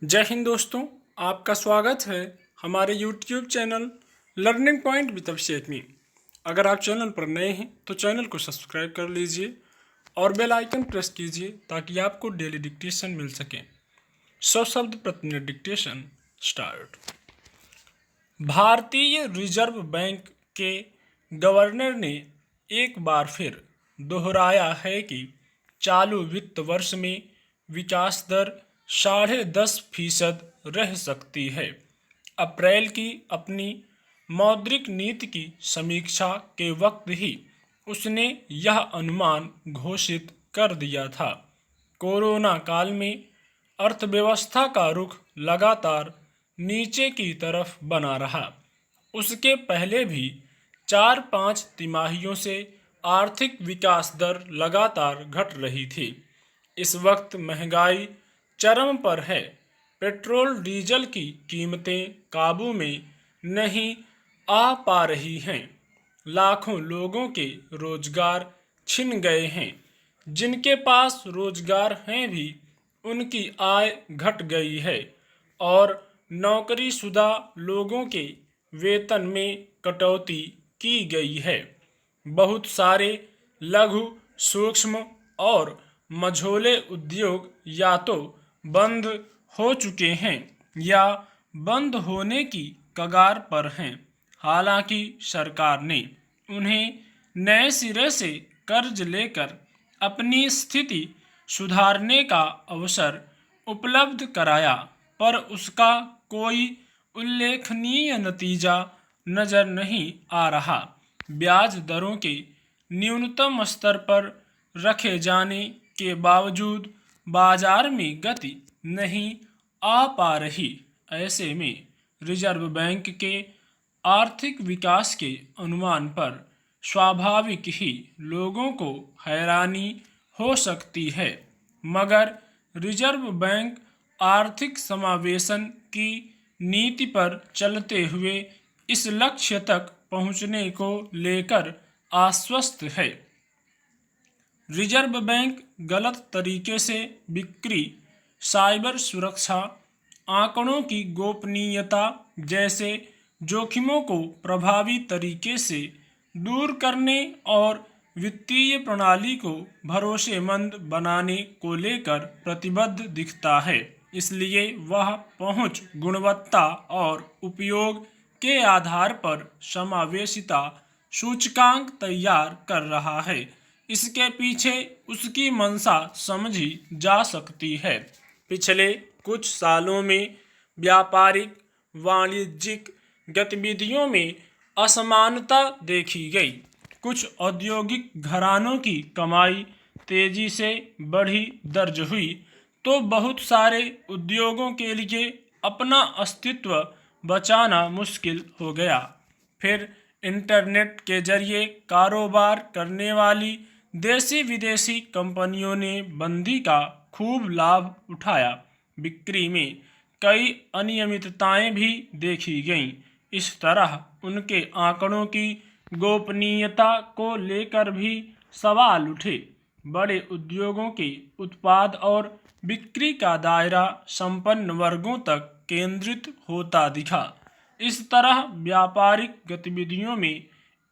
जय हिंद दोस्तों। आपका स्वागत है हमारे YouTube channel learning point with Abhishek में। अगर आप चैनल पर नए हैं तो चैनल को सब्सक्राइब कर लीजिए और बेल आइकन प्रेस कीजिए ताकि आपको डेली डिक्टेशन मिल सके। 100 शब्द प्रति मिनट डिक्टेशन स्टार्ट। भारतीय रिजर्व बैंक के गवर्नर ने एक बार फिर दोहराया है कि चालू वित्त वर्ष में विकास दर 10.5% रह सकती है। अप्रैल की अपनी मौद्रिक नीति की समीक्षा के वक्त ही उसने यह अनुमान घोषित कर दिया था। कोरोना काल में अर्थव्यवस्था का रुख लगातार नीचे की तरफ बना रहा। उसके पहले भी 4-5 तिमाहियों से आर्थिक विकास दर लगातार घट रही थी। इस वक्त महंगाई चरम पर है। पेट्रोल डीजल की कीमतें काबू में नहीं आ पा रही हैं। लाखों लोगों के रोजगार छिन गए हैं। जिनके पास रोजगार हैं भी उनकी आय घट गई है और नौकरीशुदा लोगों के वेतन में कटौती की गई है। बहुत सारे लघु, सूक्ष्म और मझोले उद्योग या तो बंद हो चुके हैं या बंद होने की कगार पर हैं। हालांकि सरकार ने उन्हें नए सिरे से कर्ज लेकर अपनी स्थिति सुधारने का अवसर उपलब्ध कराया, पर उसका कोई उल्लेखनीय नतीजा नजर नहीं आ रहा। ब्याज दरों के न्यूनतम स्तर पर रखे जाने के बावजूद बाजार में गति नहीं आ पा रही। ऐसे में रिजर्व बैंक के आर्थिक विकास के अनुमान पर स्वाभाविक ही लोगों को हैरानी हो सकती है, मगर रिजर्व बैंक आर्थिक समावेशन की नीति पर चलते हुए इस लक्ष्य तक पहुंचने को लेकर आश्वस्त है। रिजर्व बैंक गलत तरीके से बिक्री, साइबर सुरक्षा, आंकड़ों की गोपनीयता जैसे जोखिमों को प्रभावी तरीके से दूर करने और वित्तीय प्रणाली को भरोसेमंद बनाने को लेकर प्रतिबद्ध दिखता है। इसलिए वह पहुंच, गुणवत्ता और उपयोग के आधार पर समावेशिता सूचकांक तैयार कर रहा है। इसके पीछे उसकी मंशा समझी जा सकती है। पिछले कुछ सालों में व्यापारिक वाणिज्यिक गतिविधियों में असमानता देखी गई। कुछ औद्योगिक घरानों की कमाई तेजी से बढ़ी दर्ज हुई तो बहुत सारे उद्योगों के लिए अपना अस्तित्व बचाना मुश्किल हो गया। फिर इंटरनेट के जरिए कारोबार करने वाली देसी विदेशी कंपनियों ने मंदी का खूब लाभ उठाया। बिक्री में कई अनियमितताएं भी देखी गईं। इस तरह उनके आंकड़ों की गोपनीयता को लेकर भी सवाल उठे। बड़े उद्योगों के उत्पाद और बिक्री का दायरा संपन्न वर्गों तक केंद्रित होता दिखा। इस तरह व्यापारिक गतिविधियों में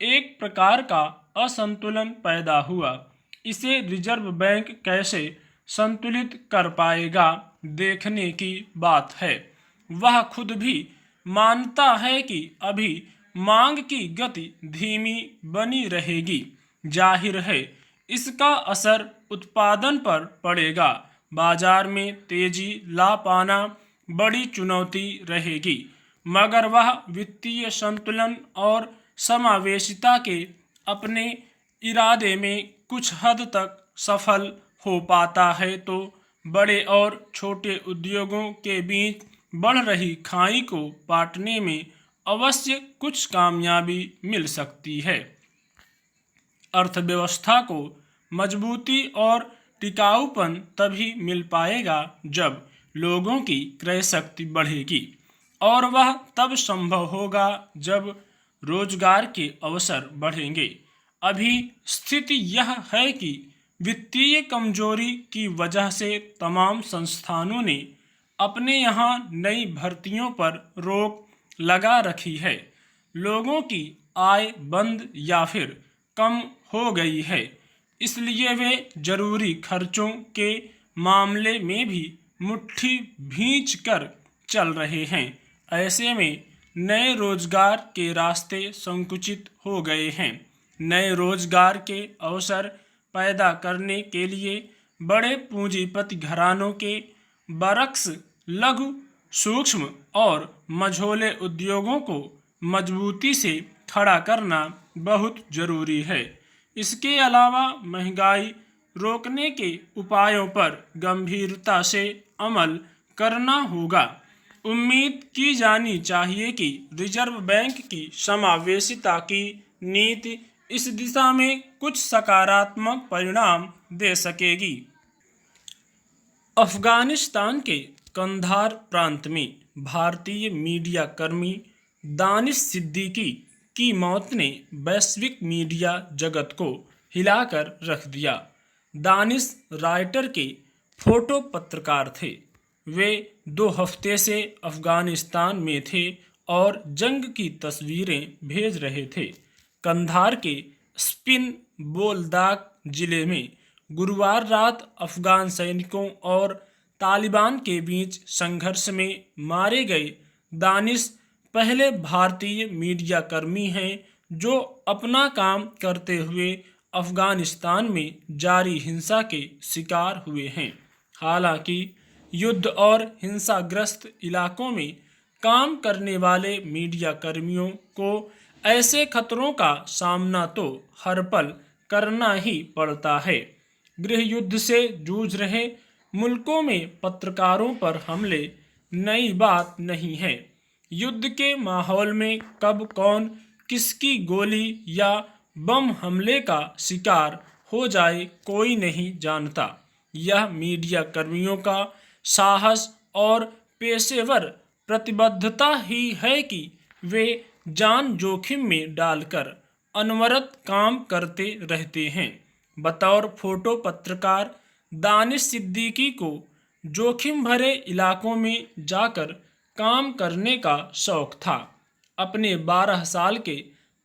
एक प्रकार का असंतुलन पैदा हुआ। इसे रिजर्व बैंक कैसे संतुलित कर पाएगा, देखने की बात है। वह खुद भी मानता है कि अभी मांग की गति धीमी बनी रहेगी। जाहिर है इसका असर उत्पादन पर पड़ेगा। बाजार में तेजी ला पाना बड़ी चुनौती रहेगी, मगर वह वित्तीय संतुलन और समावेशिता के अपने इरादे में कुछ हद तक सफल हो पाता है तो बड़े और छोटे उद्योगों के बीच बढ़ रही खाई को पाटने में अवश्य कुछ कामयाबी मिल सकती है। अर्थव्यवस्था को मजबूती और टिकाऊपन तभी मिल पाएगा जब लोगों की क्रय शक्ति बढ़ेगी, और वह तब संभव होगा जब रोजगार के अवसर बढ़ेंगे। अभी स्थिति यह है कि वित्तीय कमजोरी की वजह से तमाम संस्थानों ने अपने यहाँ नई भर्तियों पर रोक लगा रखी है। लोगों की आय बंद या फिर कम हो गई है, इसलिए वे जरूरी खर्चों के मामले में भी मुट्ठी भींच कर चल रहे हैं। ऐसे में नए रोजगार के रास्ते संकुचित हो गए हैं। नए रोजगार के अवसर पैदा करने के लिए बड़े पूंजीपति घरानों के बरक्स लघु, सूक्ष्म और मझोले उद्योगों को मजबूती से खड़ा करना बहुत जरूरी है। इसके अलावा महंगाई रोकने के उपायों पर गंभीरता से अमल करना होगा। उम्मीद की जानी चाहिए कि रिजर्व बैंक की समावेशिता की नीति इस दिशा में कुछ सकारात्मक परिणाम दे सकेगी। अफगानिस्तान के कंधार प्रांत में भारतीय मीडिया कर्मी दानिश सिद्दीकी की मौत ने वैश्विक मीडिया जगत को हिलाकर रख दिया। दानिश राइटर के फोटो पत्रकार थे। वे 2 हफ्ते से अफगानिस्तान में थे और जंग की तस्वीरें भेज रहे थे। कंधार के स्पिन बोलदाक जिले में गुरुवार रात अफगान सैनिकों और तालिबान के बीच संघर्ष में मारे गए दानिश पहले भारतीय मीडिया कर्मी हैं जो अपना काम करते हुए अफगानिस्तान में जारी हिंसा के शिकार हुए हैं। हालांकि युद्ध और हिंसाग्रस्त इलाकों में काम करने वाले मीडिया कर्मियों को ऐसे खतरों का सामना तो हर पल करना ही पड़ता है। गृह युद्ध से जूझ रहे मुल्कों में पत्रकारों पर हमले नई बात नहीं है। युद्ध के माहौल में कब कौन किसकी गोली या बम हमले का शिकार हो जाए कोई नहीं जानता। यह मीडिया कर्मियों का साहस और पेशेवर प्रतिबद्धता ही है कि वे जान जोखिम में डालकर अनवरत काम करते रहते हैं। बतौर फोटो पत्रकार दानिश सिद्दीकी को जोखिम भरे इलाकों में जाकर काम करने का शौक था। अपने 12 साल के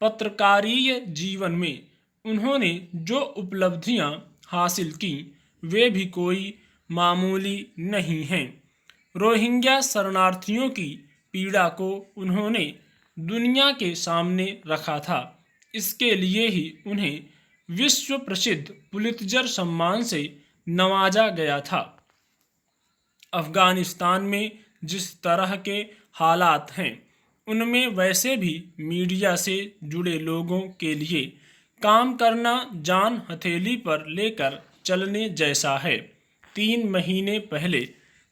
पत्रकारीय जीवन में उन्होंने जो उपलब्धियां हासिल की वे भी कोई मामूली नहीं हैं। रोहिंग्या शरणार्थियों की पीड़ा को उन्होंने दुनिया के सामने रखा था। इसके लिए ही उन्हें विश्व प्रसिद्ध पुलित्जर सम्मान से नवाजा गया था। अफगानिस्तान में जिस तरह के हालात हैं उनमें वैसे भी मीडिया से जुड़े लोगों के लिए काम करना जान हथेली पर लेकर चलने जैसा है। 3 महीने पहले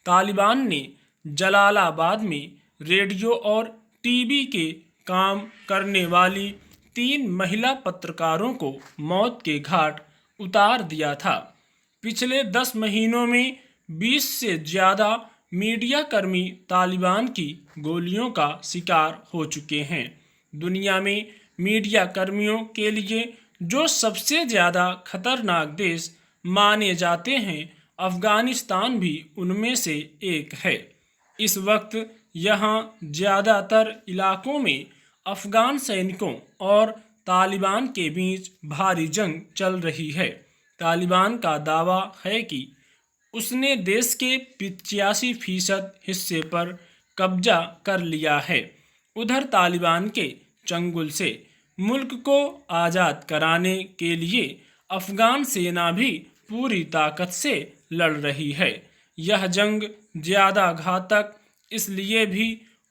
तालिबान ने जलालाबाद में रेडियो और टीवी के काम करने वाली 3 महिला पत्रकारों को मौत के घाट उतार दिया था। पिछले 10 महीनों में 20 से ज़्यादा मीडिया कर्मी तालिबान की गोलियों का शिकार हो चुके हैं। दुनिया में मीडिया कर्मियों के लिए जो सबसे ज़्यादा खतरनाक देश माने जाते हैं अफगानिस्तान भी उनमें से एक है। इस वक्त यहाँ ज़्यादातर इलाकों में अफगान सैनिकों और तालिबान के बीच भारी जंग चल रही है। तालिबान का दावा है कि उसने देश के 85% हिस्से पर कब्जा कर लिया है। उधर तालिबान के चंगुल से मुल्क को आज़ाद कराने के लिए अफगान सेना भी पूरी ताकत से लड़ रही है। यह जंग ज़्यादा घातक इसलिए भी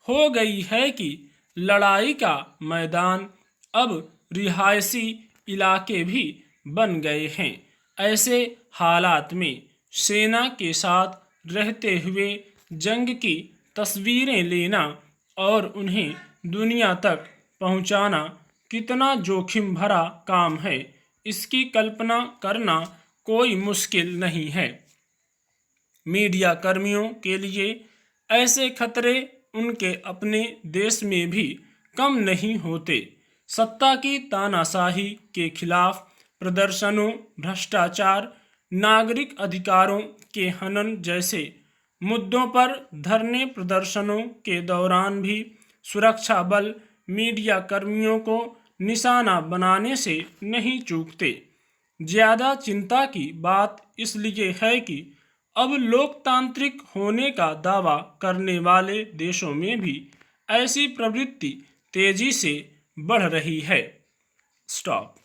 हो गई है कि लड़ाई का मैदान अब रिहायशी इलाके भी बन गए हैं। ऐसे हालात में सेना के साथ रहते हुए जंग की तस्वीरें लेना और उन्हें दुनिया तक पहुंचाना कितना जोखिम भरा काम है, इसकी कल्पना करना कोई मुश्किल नहीं है। मीडिया कर्मियों के लिए ऐसे खतरे उनके अपने देश में भी कम नहीं होते। सत्ता की तानाशाही के खिलाफ प्रदर्शनों, भ्रष्टाचार, नागरिक अधिकारों के हनन जैसे मुद्दों पर धरने प्रदर्शनों के दौरान भी सुरक्षा बल मीडिया कर्मियों को निशाना बनाने से नहीं चूकते। ज्यादा चिंता की बात इसलिए है कि अब लोकतांत्रिक होने का दावा करने वाले देशों में भी ऐसी प्रवृत्ति तेजी से बढ़ रही है। स्टॉप।